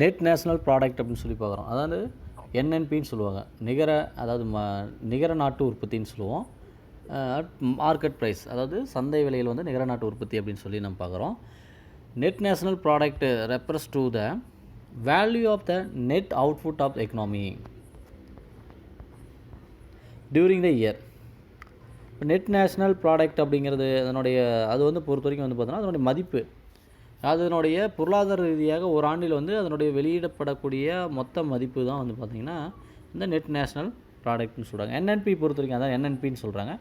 Net national product அப்படின்னு சொல்லி பார்க்குறோம். அதாவது என்என்பின்னு சொல்லுவாங்க. அதாவது நிகர நாட்டு உற்பத்தின்னு சொல்லுவோம். மார்க்கெட் ப்ரைஸ், அதாவது சந்தை விலையில் வந்து நிகர நாட்டு உற்பத்தி அப்படின்னு சொல்லி நம்ம பார்க்குறோம். Net national product refers to the value of the net output of the economy during the year. இப்போ நெட் நேஷ்னல் ப்ராடக்ட் அப்படிங்கிறது அது வந்து பொறுத்த வரைக்கும் வந்து பார்த்தோன்னா அதனுடைய மதிப்பு, அதனுடைய பொருளாதார ரீதியாக ஒரு ஆண்டில் வந்து அதனுடைய வெளியிடப்படக்கூடிய மொத்த மதிப்பு தான் வந்து பார்த்திங்கன்னா இந்த நெட் நேஷ்னல் ப்ராடக்ட்னு சொல்கிறாங்க. என்என்பி பொறுத்த வரைக்கும் அதான் என்என்பின்னு சொல்கிறாங்க.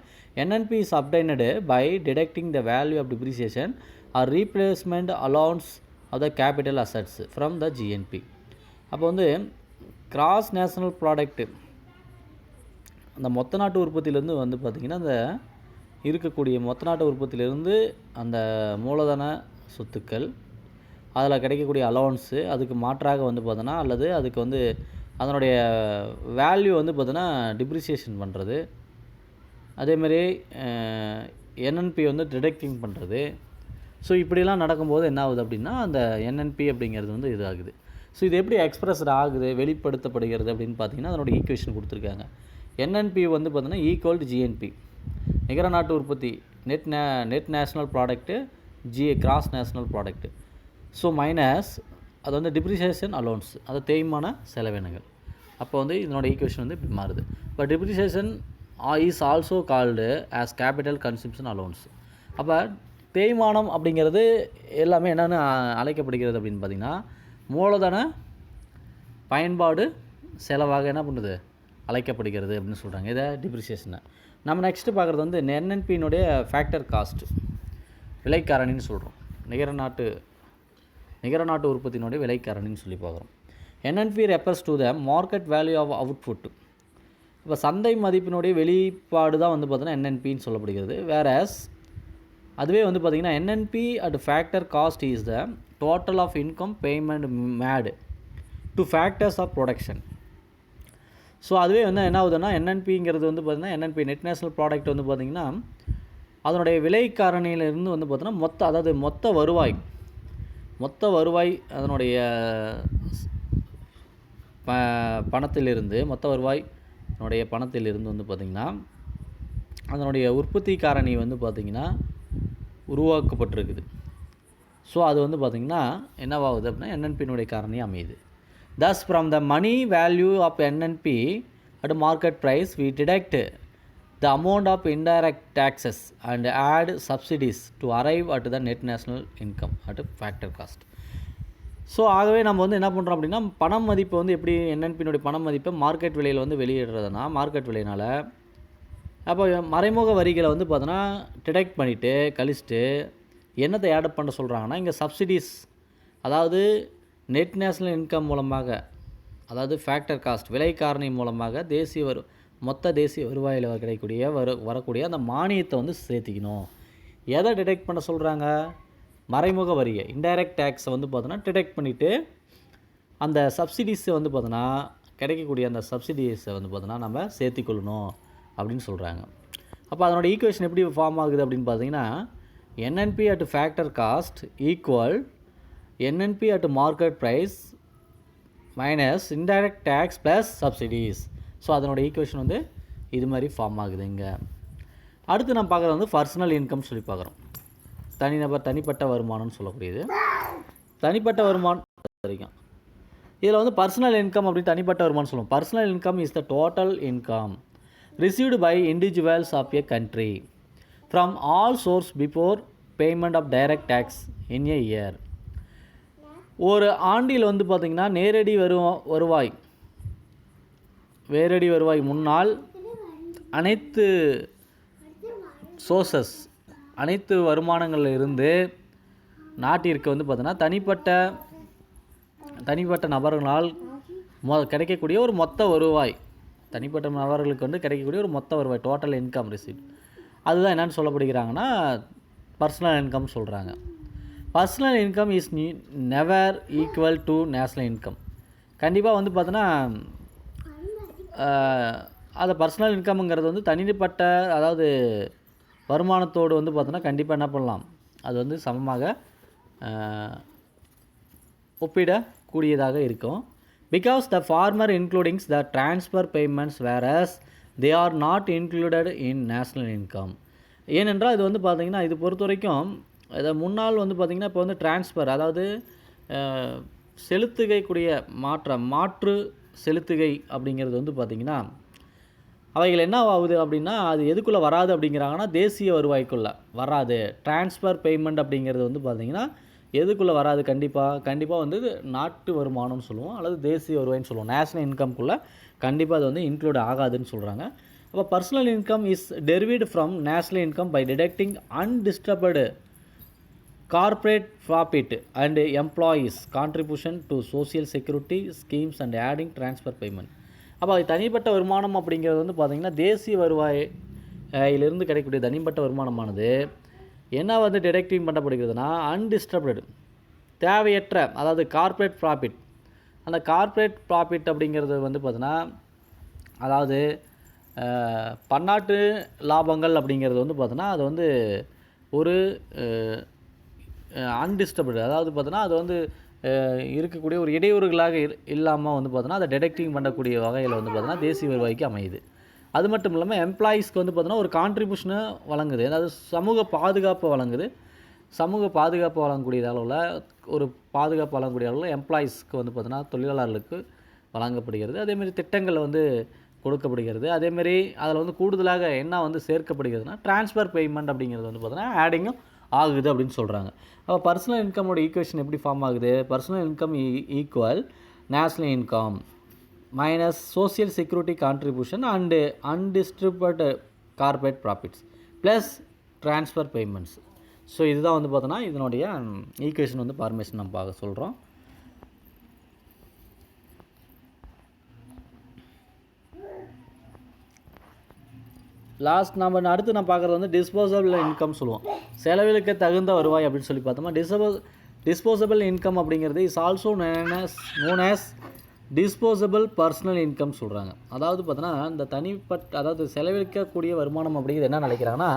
NNP is obtained by detecting the value of depreciation or replacement allowance of the capital assets from the GNP. அப்போ வந்து கிராஸ் நேஷ்னல் ப்ராடக்ட்டு, அந்த மொத்த நாட்டு உற்பத்தியிலேருந்து வந்து பார்த்திங்கன்னா அந்த இருக்கக்கூடிய மொத்த நாட்டு உற்பத்தியிலேருந்து அந்த மூலதன சொத்துக்கள், அதில் கிடைக்கக்கூடிய அலவன்ஸு, அதுக்கு மாற்றாக வந்து பார்த்தோன்னா அல்லது அதுக்கு வந்து அதனுடைய வேல்யூ வந்து பார்த்தோன்னா டிப்ரிசியேஷன் பண்ணுறது, அதேமாதிரி என்என்பி வந்து டிடெக்டிங் பண்ணுறது. ஸோ இப்படிலாம் நடக்கும்போது என்ன ஆகுது அப்படின்னா அந்த என்என்பி அப்படிங்கிறது வந்து இது ஆகுது. ஸோ இது எப்படி எக்ஸ்பிரஸ்ட் ஆகுது, வெளிப்படுத்தப்படுகிறது அப்படின்னு பார்த்தீங்கன்னா அதனோட ஈக்குவேஷன் கொடுத்துருக்காங்க. என்என்பி வந்து பார்த்தோன்னா ஈக்குவல் டு ஜிஎன்பி, நிகர நாட்டு உற்பத்தி, net national product, cross national product. So minus அது வந்து டிப்ரிசியேஷன் அலோன்ஸ், அது தேய்மான செலவினங்கள். அப்போ வந்து இதனோட ஈக்குவேஷன் வந்து இப்படி மாறுது. இப்போ depreciation is also called as capital consumption allowance. அப்போ தேய்மானம் அப்படிங்கிறது எல்லாமே என்னென்னு அழைக்கப்படுகிறது அப்படின்னு பார்த்திங்கன்னா மூலதன பயன்பாடு செலவாக என்ன பண்ணுது அழைக்கப்படுகிறது அப்படின்னு சொல்கிறாங்க. இதை டிப்ரிசியேஷனை நம்ம நெக்ஸ்ட்டு பார்க்குறது வந்து என்என்பியினுடைய ஃபேக்டர் காஸ்ட், விலைக்காரணின்னு சொல்கிறோம். நிகர நாட்டு உற்பத்தியினுடைய விலைக்காரணின்னு சொல்லி பார்க்குறோம். NNP refers to the market value of output. இப்போ சந்தை மதிப்பினுடைய வெளிப்பாடு தான் வந்து பார்த்தீங்கன்னா என்என்பின்னு சொல்லப்படுகிறது. வேறஸ் அதுவே வந்து பார்த்திங்கன்னா NNP at factor cost is the total of income payment made to factors of production. So அதுவே வந்து என்ன ஆகுதுன்னா என்என்பிங்கிறது வந்து பார்த்திங்கன்னா என்என்பி நெட் நேஷ்னல் ப்ராடக்ட் வந்து பார்த்திங்கன்னா அதனுடைய விலை காரணியிலிருந்து வந்து பார்த்தோன்னா அதாவது மொத்த வருவாய் அதனுடைய பணத்திலிருந்து வந்து பார்த்திங்கன்னா அதனுடைய உற்பத்தி காரணி வந்து பார்த்திங்கன்னா உருவாக்கப்பட்டிருக்குது. ஸோ அது வந்து பார்த்திங்கன்னா என்னவாகுது அப்படின்னா என்என்பியினுடைய காரணி அமையுது. Thus from the money value of NNP at market price we deduct the amount of indirect taxes and add subsidies to arrive at the net national income at factor cost. So ஆகவே நம்ம வந்து என்ன பண்ணுறோம் அப்படின்னா பணம் மதிப்பு வந்து எப்படி என்என்பியினுடைய பணம் மதிப்பை மார்க்கெட் விலையில் வந்து வெளியிடுறதுனா மார்க்கெட் விலையினால் அப்போ மறைமுக வரிகளை வந்து பார்த்தோன்னா டிடெக்ட் பண்ணிவிட்டு கழிச்சிட்டு என்னத்தை ஆட் பண்ண சொல்கிறாங்கன்னா இங்கே சப்சிடிஸ், அதாவது நெட் நேஷ்னல் இன்கம் மூலமாக, அதாவது ஃபேக்டர் காஸ்ட் விலை காரணி மூலமாக மொத்த தேசிய வருவாயில் கிடைக்கக்கூடிய வரக்கூடிய அந்த மானியத்தை வந்து சேர்த்திக்கணும். எதை டிடெக்ட் பண்ண சொல்கிறாங்க? மறைமுக வரியை, இன்டைரக்ட் டேக்ஸை வந்து பார்த்தோன்னா டிடெக்ட் பண்ணிவிட்டு அந்த சப்சிடிஸை வந்து பார்த்தோன்னா கிடைக்கக்கூடிய அந்த சப்சிடிஸை வந்து பார்த்தோன்னா நம்ம சேர்த்திக்கொள்ளணும் அப்படின்னு சொல்கிறாங்க. அப்போ அதனோட ஈக்குவேஷன் எப்படி ஃபார்ம் ஆகுது அப்படின்னு பார்த்தீங்கன்னா NNP at factor cost equal NNP at market price minus indirect tax plus subsidies. So அதனோட ஈக்குவேஷன் வந்து இது மாதிரி ஃபார்ம் ஆகுது. இங்கே அடுத்து நம்ம பார்க்குறது வந்து பர்சனல் இன்கம் சொல்லி பார்க்குறோம். தனிப்பட்ட வருமானம்னு சொல்லக்கூடியது. தனிப்பட்ட வருமானம் வரைக்கும் இதில் வந்து பர்சனல் இன்கம் அப்படின்னு தனிப்பட்ட வருமானம் சொல்லுவோம். Personal income is the total income received by individuals of a country from all source before payment of direct tax in a year. ஒரு ஆண்டில் வந்து பார்த்திங்கன்னா நேரடி வருவாய் முன்னால் அனைத்து சோர்சஸ், அனைத்து வருமானங்களில் இருந்து நாட்டிற்கு வந்து பார்த்தோன்னா தனிப்பட்ட நபர்களால் கிடைக்கக்கூடிய ஒரு மொத்த வருவாய், தனிப்பட்ட நபர்களுக்கு வந்து கிடைக்கக்கூடிய ஒரு மொத்த வருவாய், டோட்டல் இன்கம் ரிசீவ்ட், அதுதான் என்னென்னு சொல்லப்படுகிறாங்கன்னா பர்சனல் இன்கம் சொல்கிறாங்க. Personal income is never equal to national income. கண்டிப்பாக வந்து பார்த்தோன்னா அது பர்சனல் இன்கம்ங்கிறது வந்து தனிப்பட்ட, அதாவது வருமானத்தோடு வந்து பார்த்தோன்னா கண்டிப்பாக என்ன பண்ணலாம், அது வந்து சமமாக ஒப்பிடக்கூடாது. கூடியதாக இருக்கும். Because the former including the transfer payments whereas they are not included in national income. ஏனென்றால் இது வந்து பார்த்திங்கன்னா இது பொறுத்த வரைக்கும் இதை முன்னால் வந்து பார்த்திங்கன்னா இப்போ வந்து டிரான்ஸ்ஃபர், அதாவது செலுத்துகைக்குரிய மாற்று செலுத்துகை அப்படிங்கிறது வந்து பார்த்திங்கன்னா அவைகள் என்ன ஆகுது அப்படின்னா அது எதுக்குள்ளே வராது அப்படிங்கிறாங்கன்னா தேசிய வருவாய்க்குள்ளே வராது. டிரான்ஸ்ஃபர் பேமெண்ட் அப்படிங்கிறது வந்து பார்த்திங்கன்னா எதுக்குள்ளே வராது, கண்டிப்பாக வந்து நாட்டு வருமானம்னு சொல்லுவோம் அல்லது தேசிய வருவாய்னு சொல்லுவோம். நேஷ்னல் இன்கம்குள்ளே கண்டிப்பாக அது வந்து இன்க்ளூட் ஆகாதுன்னு சொல்கிறாங்க. அப்போ personal income is derive from national income by detecting undisturbed corporate profit and employees contribution to social security schemes and adding transfer payment. அப்போ அது தனிப்பட்ட வருமானம் அப்படிங்கிறது வந்து பார்த்திங்கன்னா தேசிய வருவாயிலிருந்து கிடைக்கக்கூடிய தனிப்பட்ட வருமானமானது என்ன வந்து டிடக்டிங் பண்ணப்படுகிறதுனா அன்டிஸ்டர்படு தேவையற்ற, அதாவது கார்ப்பரேட் ப்ராஃபிட். அந்த கார்ப்பரேட் ப்ராஃபிட் அப்படிங்கிறது வந்து பார்த்தீங்கன்னா அதாவது பன்னாட்டு லாபங்கள் அப்படிங்கிறது வந்து பார்த்தீங்கன்னா அது வந்து ஒரு அன்டிஸ்டர்படு, அதாவது பார்த்தீங்கன்னா அது வந்து இருக்கக்கூடிய ஒரு இடையூறுகளாக இல்லாமல் வந்து பார்த்தீங்கன்னா அதை டிடக்டிங் பண்ணக்கூடிய வகையில் வந்து பார்த்தீங்கன்னா தேசிய வருவாய்க்கு அமையுது. அது மட்டும் இல்லாமல் எம்ப்ளாயீஸ்க்கு வந்து பார்த்தீங்கன்னா ஒரு கான்ட்ரிபியூஷனை வழங்குது, அதாவது சமூக பாதுகாப்பு வழங்குது. சமூக பாதுகாப்பு வழங்கக்கூடிய அளவில் ஒரு பாதுகாப்பு வழங்கக்கூடிய அளவில் எம்ப்ளாயீஸ்க்கு வந்து பார்த்தீங்கன்னா தொழிலாளர்களுக்கு வழங்கப்படுகிறது. அதேமாரி திட்டங்கள் வந்து கொடுக்கப்படுகிறது. அதேமாரி அதில் வந்து கூடுதலாக என்ன வந்து சேர்க்கப்படுகிறதுனா டிரான்ஸ்ஃபர் பேமெண்ட் அப்படிங்கிறது வந்து பார்த்தீங்கன்னா ஆடிங்கும் ஆகுது அப்படின்னு சொல்கிறாங்க. அப்போ பர்சனல் இன்கமோட ஈக்குவேஷன் எப்படி ஃபார்ம் ஆகுது? Personal income equal national income minus social security contribution and undistributed corporate profits plus transfer payments. So இதுதான் வந்து பார்த்தோன்னா இதனுடைய ஈக்குவேஷன் வந்து ஃபார்மேஷன் நம்ம பார்க்க சொல்கிறோம். நம்ம அடுத்து நான் பார்க்குறது வந்து டிஸ்போசபிள் இன்கம் சொல்லுவோம். செலவிலுக்க தகுந்த வருவாய் அப்படின்னு சொல்லி பார்த்தோம்னா டிஸ்போசபிள் இன்கம் அப்படிங்கிறது is also known as disposable personal income சொல்கிறாங்க. அதாவது பார்த்தோன்னா இந்த அதாவது செலவழிக்கக்கூடிய வருமானம் அப்படிங்கிறது என்ன நினைக்கிறாங்கன்னா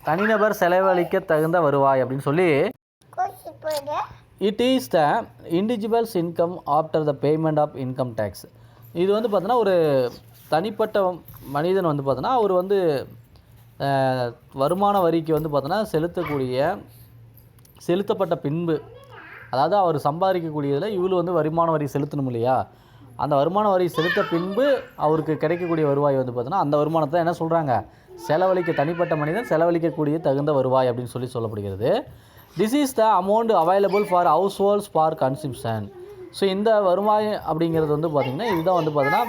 தனிநபர் செலவழிக்க தகுந்த வருவாய் அப்படின்னு சொல்லி it is the individual's income after the payment of income tax. இது வந்து பார்த்தோன்னா ஒரு தனிப்பட்ட மனிதன் வந்து பார்த்தோன்னா அவர் வந்து வருமான வரிக்கு வந்து பார்த்தோன்னா செலுத்தப்பட்ட பின்பு, அதாவது அவர் சம்பாதிக்கக்கூடியதில் இவ்வளோ வந்து வருமான வரி செலுத்தணும் இல்லையா, அந்த வருமான வரி செலுத்த பின்பு அவருக்கு கிடைக்கக்கூடிய வருவாய் வந்து பார்த்தோன்னா அந்த வருமானத்தை என்ன சொல்கிறாங்க, தனிப்பட்ட மனிதன் செலவழிக்கக்கூடிய தகுந்த வருவாய் அப்படின்னு சொல்லப்படுகிறது. This is the amount available for house holds for consumption. So இந்த வருவாய் அப்படிங்கிறது வந்து பார்த்திங்கன்னா இதுதான் வந்து பார்த்தோன்னா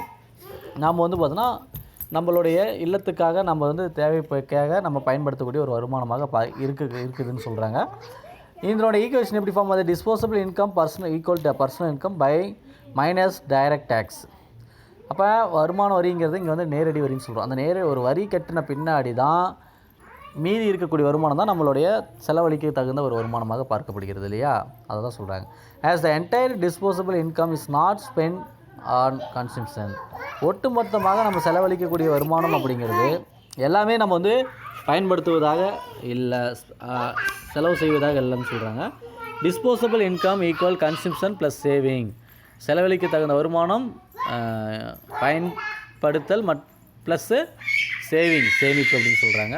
நாம் வந்து பார்த்தோன்னா நம்மளுடைய இல்லத்துக்காக நம்ம வந்து தேவைக்காக நம்ம பயன்படுத்தக்கூடிய ஒரு வருமானமாக இருக்குதுன்னு சொல்கிறாங்க. இதனோட ஈக்குவேஷன் எப்படி ஃபார்ம் ஆகுது? Disposable income equal to personal income by minus direct tax. அப்போ வருமான வரிங்கிறது இங்கே வந்து நேரடி வரின்னு சொல்கிறோம். அந்த ஒரு வரி கட்டின பின்னாடி தான் மீதி இருக்கக்கூடிய வருமானம் தான் நம்மளுடைய செலவழிக்க தகுந்த ஒரு வருமானமாக பார்க்கப்படுகிறது இல்லையா, அதை தான் சொல்கிறாங்க. As the entire disposable income is not spend on consumption. ஒட்டுமொத்தமாக நம்ம செலவழிக்கக்கூடிய வருமானம் அப்படிங்கிறது எல்லாமே நம்ம வந்து பயன்படுத்துவதாக இல்லை, செலவு செய்வதாக இல்லைன்னு சொல்கிறாங்க. Disposable income equal consumption plus saving. செலவழிக்க தகுந்த வருமானம் பயன்படுத்தல் ப்ளஸ்ஸு சேமிப்பு அப்படின்னு சொல்கிறாங்க.